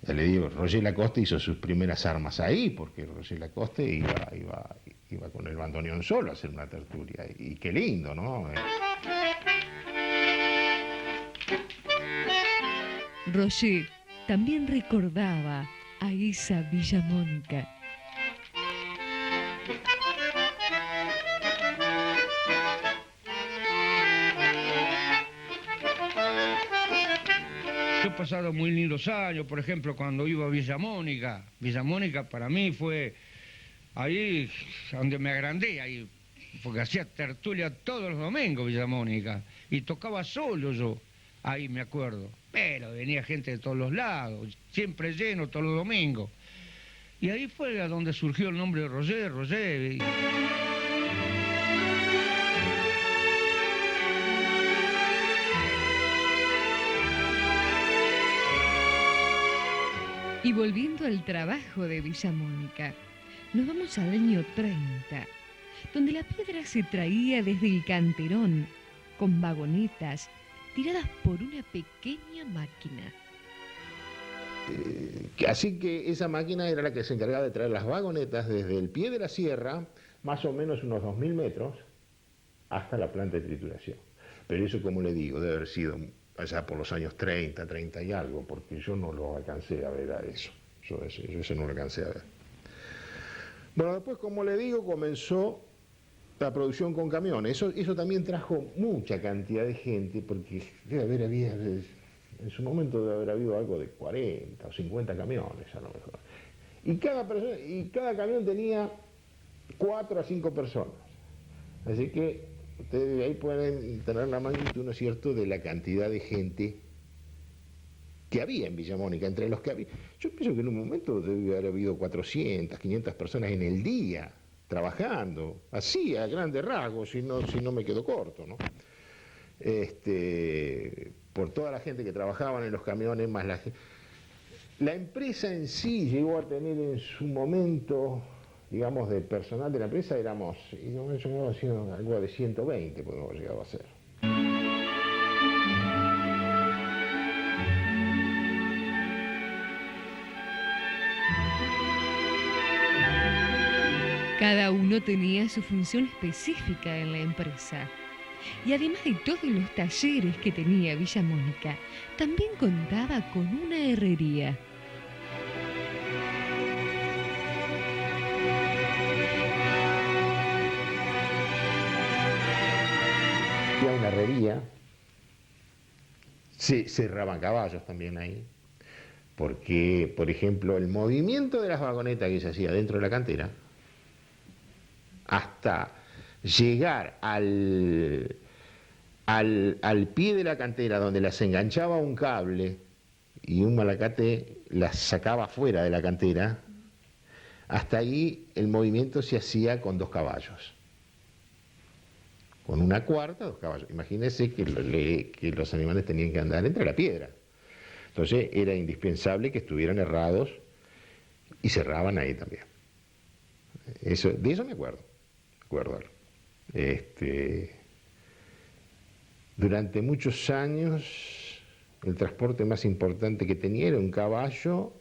ya le digo, Roger Lacoste hizo sus primeras armas ahí, porque Roger Lacoste iba con el bandoneón solo a hacer una tertulia, y qué lindo, ¿no? Roger también recordaba a esa Villa Mónica. Yo he pasado muy lindos años, por ejemplo, cuando iba a Villa Mónica. Villa Mónica para mí fue ahí donde me agrandé, ahí, porque hacía tertulia todos los domingos Villa Mónica, y tocaba solo yo, ahí me acuerdo. Pero venía gente de todos los lados, siempre lleno todos los domingos. Y ahí fue a donde surgió el nombre de Roger. Y volviendo al trabajo de Villa Mónica, nos vamos al año 30, donde la piedra se traía desde el canterón, con vagonetas tiradas por una pequeña máquina. Así que esa máquina era la que se encargaba de traer las vagonetas desde el pie de la sierra, más o menos unos 2000 metros, hasta la planta de trituración. Pero eso, como le digo, debe haber sido allá por los años 30 y algo, porque yo no lo alcancé a ver a eso. Yo eso no lo alcancé a ver. Bueno, después, como le digo, comenzó la producción con camiones. Eso también trajo mucha cantidad de gente, porque en su momento debe haber habido algo de 40 o 50 camiones a lo mejor. Y cada camión tenía 4 a 5 personas. Así que ustedes ahí pueden tener la magnitud, ¿no es cierto?, de la cantidad de gente que había en Villa Mónica, entre los que había. Yo pienso que en un momento debe haber habido 400, 500 personas en el día trabajando, así a grandes rasgos, si no me quedo corto, ¿no? Por toda la gente que trabajaban en los camiones, más la empresa en sí llegó a tener en su momento, digamos, de personal de la empresa, éramos algo de 120, podemos haber llegado a ser. Cada uno tenía su función específica en la empresa. Y además de todos los talleres que tenía Villa Mónica, también contaba con una herrería. Había una herrería, se cerraban caballos también ahí, porque, por ejemplo, el movimiento de las vagonetas que se hacía dentro de la cantera, hasta llegar al pie de la cantera, donde las enganchaba un cable y un malacate las sacaba fuera de la cantera, hasta ahí el movimiento se hacía con 2 caballos. Con una cuarta, 2 caballos. Imagínense que los animales tenían que andar entre la piedra. Entonces era indispensable que estuvieran herrados y cerraban ahí también. De eso me acuerdo. Durante muchos años el transporte más importante que tenía era un caballo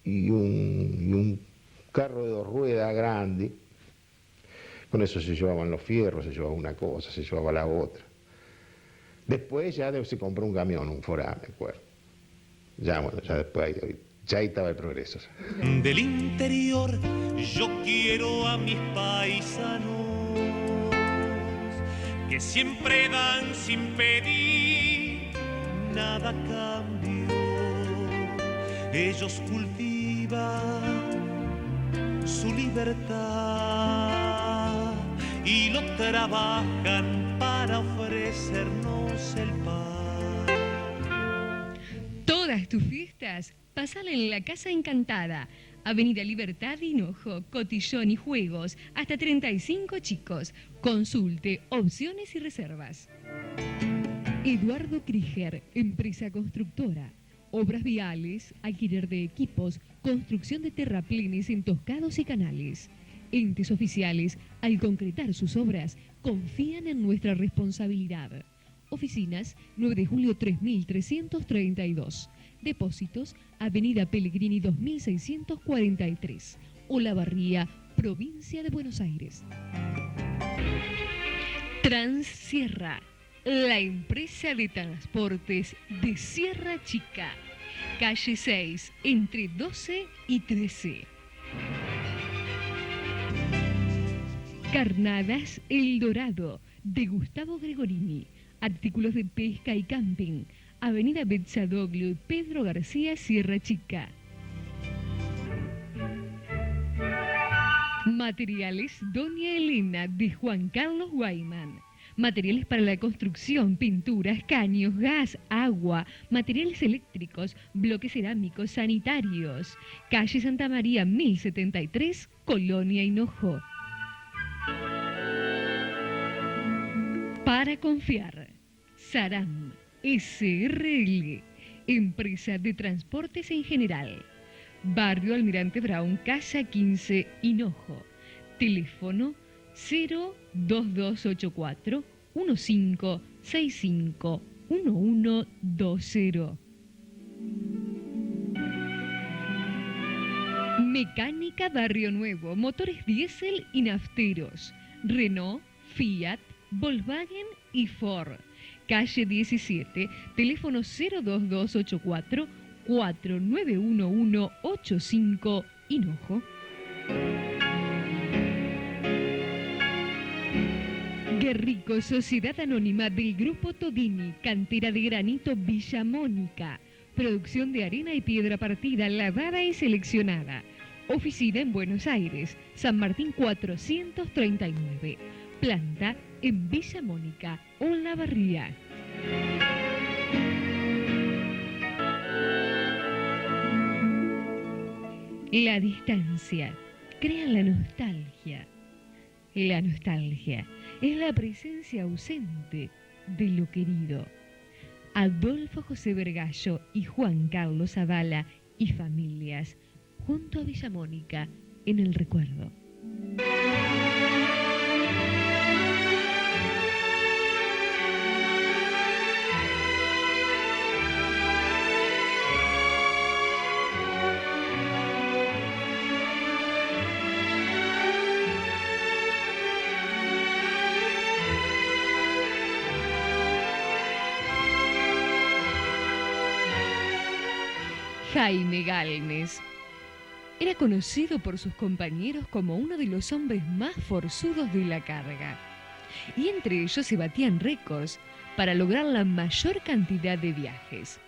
y un carro de 2 ruedas grande. Con eso se llevaban los fierros, se llevaba una cosa, se llevaba la otra. Después ya se compró un camión, un Forá, me acuerdo. Ya después Ya ahí estaba el progreso. Del interior yo quiero a mis paisanos que siempre dan sin pedir nada a cambio. Ellos cultivan su libertad y lo trabajan para ofrecernos el pan. Todas tus fiestas, pasala en la Casa Encantada, Avenida Libertad y Hinojo, cotillón y juegos, hasta 35 chicos. Consulte opciones y reservas. Eduardo Krieger, empresa constructora. Obras viales, alquiler de equipos, construcción de terraplenes entoscados y canales. Entes oficiales, al concretar sus obras, confían en nuestra responsabilidad. Oficinas, 9 de julio 3332. Depósitos, Avenida Pellegrini 2643. Olavarría, provincia de Buenos Aires. Transsierra, la empresa de transportes de Sierra Chica. Calle 6, entre 12 y 13. Carnadas El Dorado, de Gustavo Gregorini. Artículos de pesca y camping. Avenida Betzadoglio y Pedro García, Sierra Chica. Materiales Doña Elena, de Juan Carlos Guayman. Materiales para la construcción, pinturas, caños, gas, agua, materiales eléctricos, bloques cerámicos, sanitarios. Calle Santa María 1073, Colonia Hinojo. Para confiar, Saram SRL, empresa de transportes en general. Barrio Almirante Brown, Casa 15, Hinojo. Teléfono 02284 1565 1120. Mecánica Barrio Nuevo, motores diésel y nafteros. Renault, Fiat, Volkswagen y Ford. Calle 17, teléfono 02284 491185, Hinojo. Guerrico, Sociedad Anónima del Grupo Todini, cantera de granito Villa Mónica. Producción de arena y piedra partida, lavada y seleccionada. Oficina en Buenos Aires, San Martín 439. Planta en Villa Mónica, Olavarría. La distancia crea la nostalgia. La nostalgia es la presencia ausente de lo querido. Adolfo José Vergallo y Juan Carlos Zavala y familias, junto a Villa Mónica, en el recuerdo. Jaime Galmes era conocido por sus compañeros como uno de los hombres más forzudos de la carga, y entre ellos se batían récords para lograr la mayor cantidad de viajes,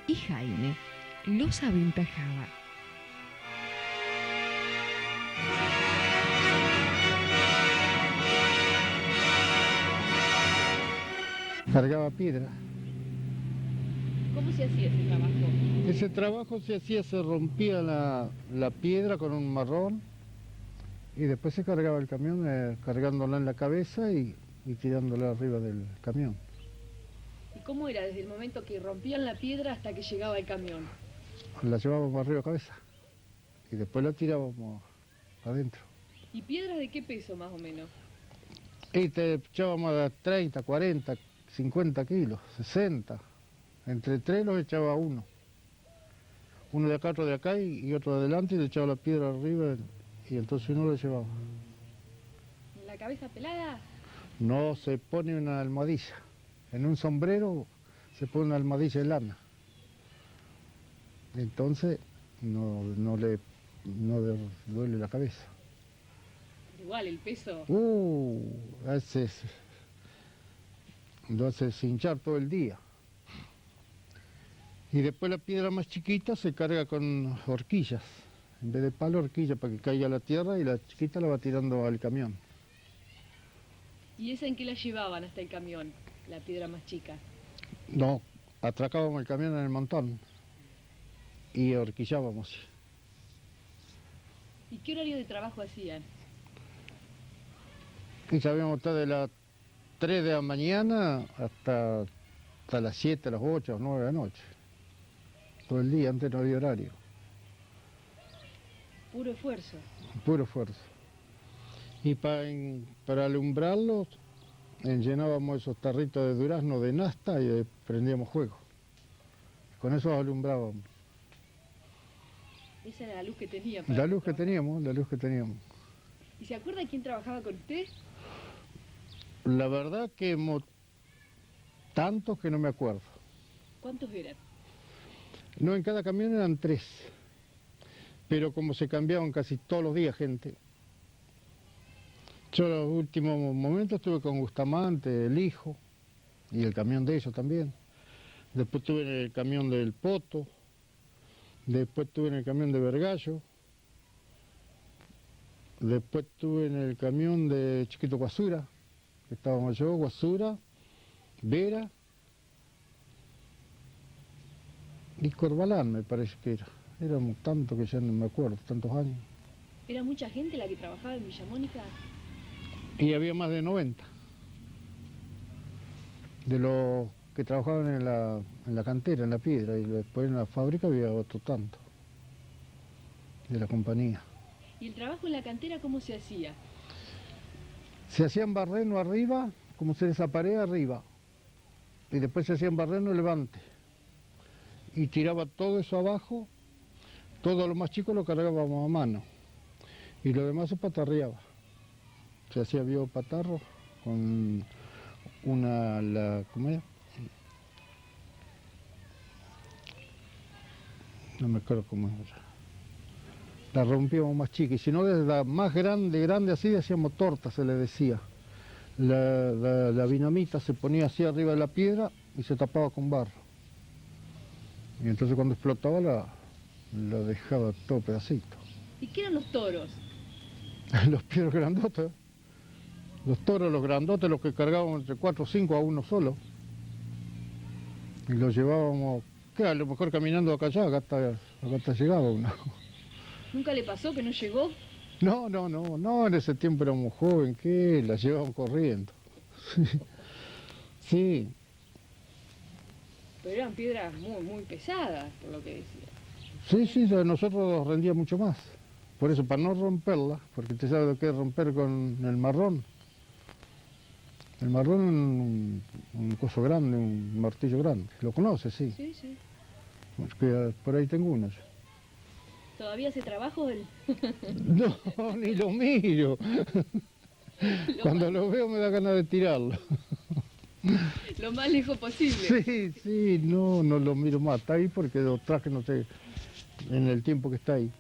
y Jaime los aventajaba. Cargaba piedra. ¿Cómo se hacía ese trabajo? Ese trabajo se hacía, se rompía la piedra con un marrón y después se cargaba el camión cargándola en la cabeza y tirándola arriba del camión. ¿Y cómo era desde el momento que rompían la piedra hasta que llegaba el camión? La llevábamos arriba de cabeza y después la tirábamos adentro. ¿Y piedras de qué peso más o menos? Y te echábamos a 30, 40, 50 kilos, 60. Entre tres los echaba uno. Uno de acá, otro de acá y otro de adelante y le echaba la piedra arriba y entonces uno lo llevaba. ¿La cabeza pelada? No, se pone una almohadilla. En un sombrero se pone una almohadilla de lana. Entonces no le duele la cabeza. Igual el peso. Lo hace hinchar todo el día. Y después la piedra más chiquita se carga con horquillas. En vez de palo, horquilla para que caiga a la tierra, y la chiquita la va tirando al camión. ¿Y esa en qué la llevaban hasta el camión, la piedra más chica? No, atracábamos el camión en el montón y horquillábamos. ¿Y qué horario de trabajo hacían? Y sabíamos estar de las 3 de la mañana hasta las 7, las 8, las 9 de la noche. Todo el día, antes no había horario. Puro esfuerzo. Puro esfuerzo. Y para alumbrarlos, llenábamos esos tarritos de durazno de nafta y prendíamos fuego. Con eso alumbrábamos. Esa era la luz que tenía. La luz que teníamos. ¿Y se acuerda quién trabajaba con usted? La verdad que tantos que no me acuerdo. ¿Cuántos eran? No, en cada camión eran 3. Pero como se cambiaban casi todos los días gente. Yo en los últimos momentos estuve con Bustamante, el hijo, y el camión de ellos también. Después estuve en el camión del Poto, después estuve en el camión de Vergallo, después estuve en el camión de Chiquito Guasura, que estábamos yo, Guasura, Vera y Corbalán, me parece que era. Éramos tantos que ya no me acuerdo, tantos años. ¿Era mucha gente la que trabajaba en Villamónica? Y había más de 90. De los que trabajaban en la cantera, en la piedra, y después en la fábrica había otro tanto, de la compañía. ¿Y el trabajo en la cantera cómo se hacía? Se hacían barreno arriba, como se desaparece arriba, y después se hacían barreno levante. Y tiraba todo eso abajo, todo lo más chico lo cargábamos a mano, y lo demás se patarreaba. Se hacía biopatarro con ¿cómo era? No me acuerdo cómo era. La rompíamos más chica, y si no desde la más grande así, hacíamos torta, se le decía. La dinamita se ponía así arriba de la piedra y se tapaba con barro. Y entonces cuando explotaba la dejaba todo pedacito. ¿Y qué eran los toros? Los piedros grandotes. Los toros, los grandotes, los que cargábamos entre 4 o 5 a uno solo. Y los llevábamos, ¿qué? A lo mejor caminando acá hasta llegaba uno. ¿Nunca le pasó que no llegó? No, en ese tiempo éramos jóvenes, ¿qué? Las llevábamos corriendo. Sí. Pero eran piedras muy pesadas, por lo que decía. Sí, nosotros rendía mucho más. Por eso, para no romperla, porque usted sabe lo que es romper con el marrón. El marrón es un coso grande, un martillo grande. ¿Lo conoce? Sí. Sí. Porque por ahí tengo uno. ¿Todavía hace trabajo él? No, ni lo miro. Cuando lo veo me da ganas de tirarlo. Lo más lejos posible. Sí, no lo miro más. Está ahí porque lo traje, no sé, en el tiempo que está ahí.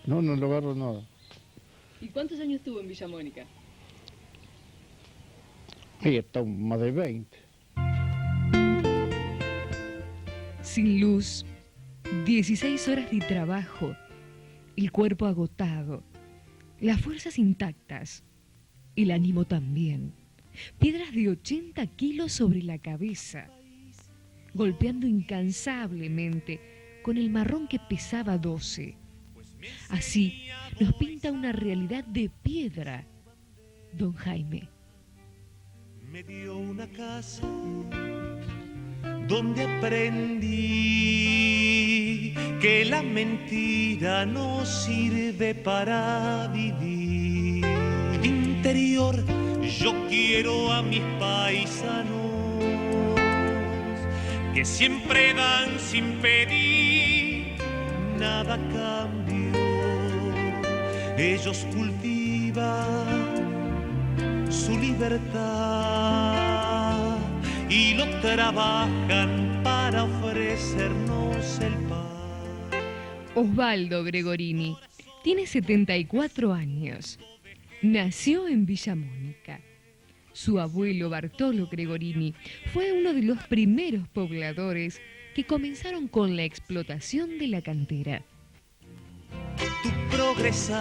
No lo agarro nada. ¿Y cuántos años estuvo en Villamónica? Sí, está más de 20. Sin luz, 16 horas de trabajo, el cuerpo agotado, las fuerzas intactas, el ánimo también. Piedras de 80 kilos sobre la cabeza, golpeando incansablemente con el marrón que pesaba 12. Así nos pinta una realidad de piedra, don Jaime. Me dio una casa donde aprendí que la mentira no sirve para vivir. Interior, yo quiero a mis paisanos que siempre dan sin pedir nada a cambio. Ellos cultivan su libertad y lo trabajan para ofrecernos el pan. Osvaldo Gregorini tiene 74 años. Nació en Villamónica. Su abuelo Bartolo Gregorini fue uno de los primeros pobladores que comenzaron con la explotación de la cantera. Tu progresar,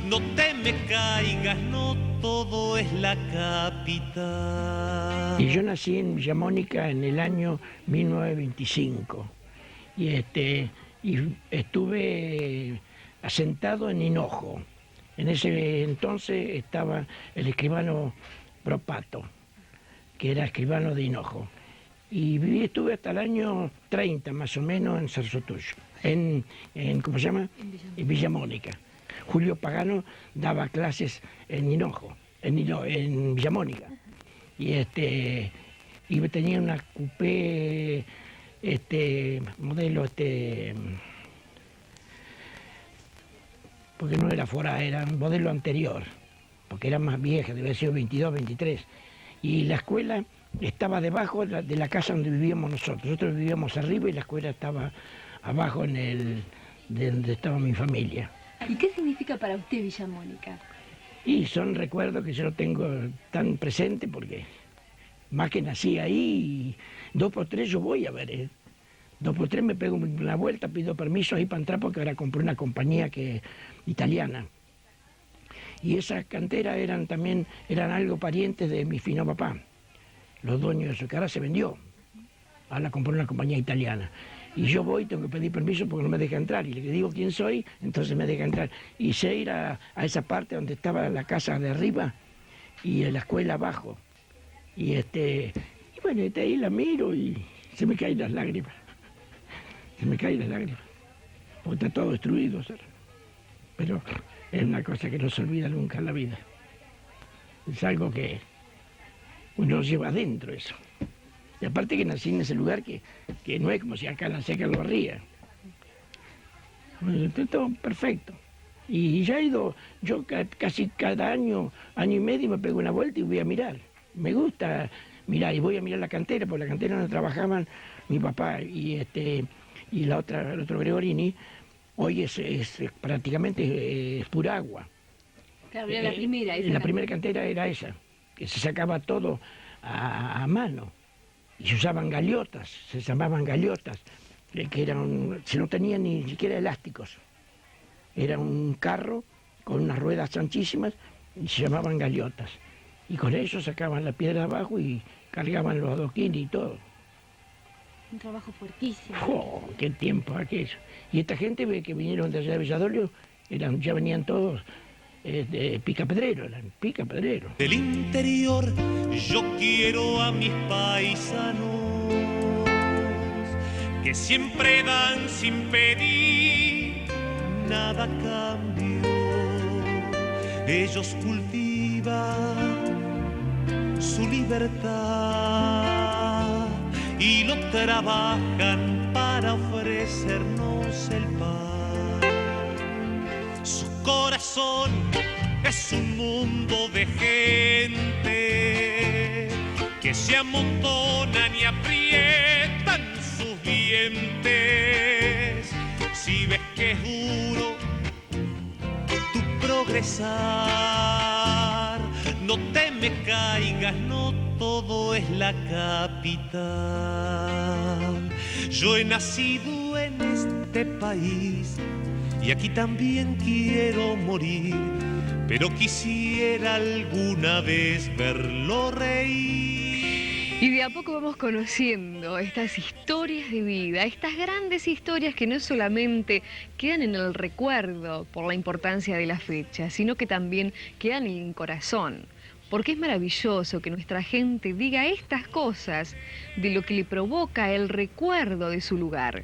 no te me caigas, no todo es la capital. Y yo nací en Villamónica en el año 1925 y estuve asentado en Hinojo. En ese entonces estaba el escribano Propato, que era escribano de Hinojo. Y estuve hasta el año 30 más o menos en Cersotuyo, ¿cómo se llama? En Villamónica. Julio Pagano daba clases en Hinojo, en Villamónica. Y tenía una coupé, modelo, porque no era Fora, era un modelo anterior, porque era más vieja, debe haber sido 22, 23. Y la escuela estaba debajo de la casa donde vivíamos nosotros. Nosotros vivíamos arriba y la escuela estaba abajo de donde estaba mi familia. ¿Y qué significa para usted Villamónica? Y son recuerdos que yo no tengo tan presente porque más que nací ahí, 2x3 yo voy a ver. 2x3 me pego una vuelta, pido permiso ahí para entrar porque ahora compré una compañía italiana. Y esas canteras eran algo parientes de mi fino papá. Los dueños de su cara se vendió. Ahora compré una compañía italiana. Y yo voy, tengo que pedir permiso porque no me deja entrar. Y le digo quién soy, entonces me deja entrar. Y sé ir a esa parte donde estaba la casa de arriba y la escuela abajo. Y bueno, desde ahí la miro y se me caen las lágrimas. Se me caen las lágrimas. Porque está todo destruido, ¿sabes? Pero es una cosa que no se olvida nunca en la vida. Es algo que uno lleva adentro eso. Y aparte que nací en ese lugar que no es como si acá nací en Carlos Barría. Bueno, está todo perfecto. Y ya he ido, yo casi cada año y medio me pego una vuelta y voy a mirar. Me gusta mirar y voy a mirar la cantera, porque la cantera donde trabajaban mi papá y el otro Gregorini, hoy es prácticamente es pura agua. Claro, era la primera. La primera cantera era esa, que se sacaba todo a mano. Y se usaban gallotas, se llamaban gallotas, que se no tenían ni siquiera elásticos. Era un carro con unas ruedas anchísimas y se llamaban gallotas. Y con eso sacaban la piedra de abajo y cargaban los adoquines y todo. Un trabajo fuertísimo. ¡Oh, qué tiempo aquello! Y esta gente que vinieron de allá de Villadolio, ya venían todos picapedreros, eran picapedreros. Del interior yo quiero a mis paisanos que siempre dan sin pedir nada a cambio. Ellos cultivan su libertad y lo trabajan para ofrecernos el pan. Su corazón es un mundo de gente que se amontonan y aprietan sus dientes. Si ves que es duro tu progresar, no te me caigas, no todo es la capital. Yo he nacido en este país y aquí también quiero morir, pero quisiera alguna vez verlo reír. Y de a poco vamos conociendo estas historias de vida, estas grandes historias que no solamente quedan en el recuerdo por la importancia de la fecha, sino que también quedan en el corazón. Porque es maravilloso que nuestra gente diga estas cosas de lo que le provoca el recuerdo de su lugar.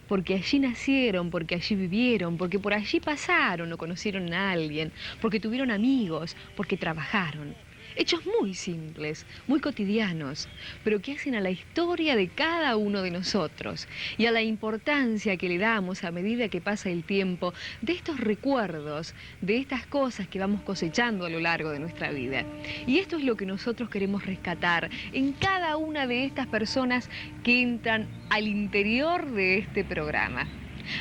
Porque allí nacieron, porque allí vivieron, porque por allí pasaron o conocieron a alguien, porque tuvieron amigos, porque trabajaron. Hechos muy simples, muy cotidianos, pero que hacen a la historia de cada uno de nosotros y a la importancia que le damos a medida que pasa el tiempo de estos recuerdos, de estas cosas que vamos cosechando a lo largo de nuestra vida. Y esto es lo que nosotros queremos rescatar en cada una de estas personas que entran al interior de este programa.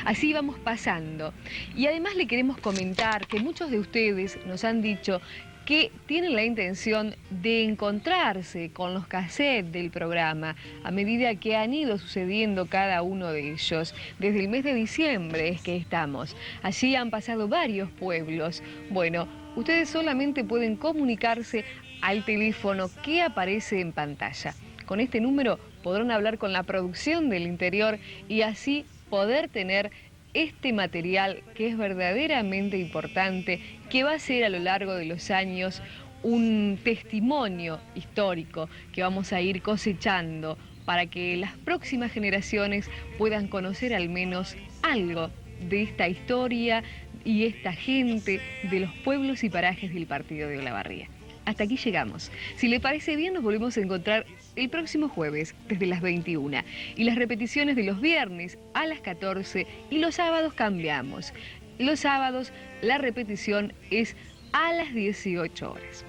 Así vamos pasando. Y además le queremos comentar que muchos de ustedes nos han dicho que tienen la intención de encontrarse con los cassettes del programa a medida que han ido sucediendo cada uno de ellos. Desde el mes de diciembre es que estamos. Allí han pasado varios pueblos. Bueno, ustedes solamente pueden comunicarse al teléfono que aparece en pantalla. Con este número podrán hablar con la producción del interior y así poder tener este material que es verdaderamente importante, que va a ser a lo largo de los años un testimonio histórico que vamos a ir cosechando para que las próximas generaciones puedan conocer al menos algo de esta historia y esta gente de los pueblos y parajes del partido de Olavarría. Hasta aquí llegamos. Si le parece bien, nos volvemos a encontrar el próximo jueves desde las 21 y las repeticiones de los viernes a las 14 y los sábados cambiamos. Los sábados la repetición es a las 18 horas.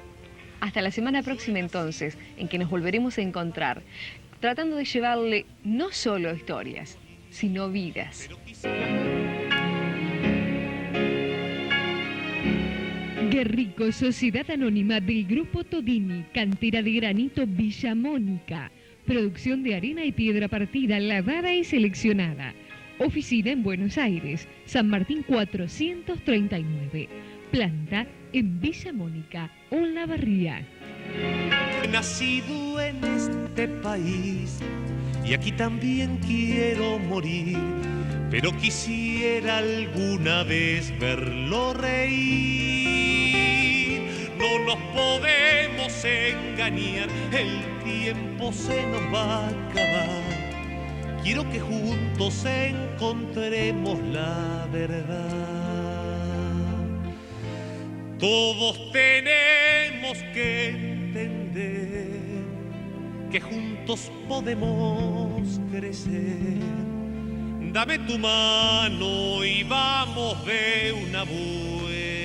Hasta la semana próxima entonces, en que nos volveremos a encontrar, tratando de llevarle no solo historias, sino vidas. Guerrico, Sociedad Anónima del Grupo Todini, Cantera de Granito Villa Mónica. Producción de arena y piedra partida, lavada y seleccionada. Oficina en Buenos Aires, San Martín 439. Planta en Villa Mónica, Olavarría. He nacido en este país y aquí también quiero morir, pero quisiera alguna vez verlo reír. No nos podemos engañar, el tiempo se nos va a acabar. Quiero que juntos encontremos la verdad. Todos tenemos que entender que juntos podemos crecer. Dame tu mano y vamos de una buena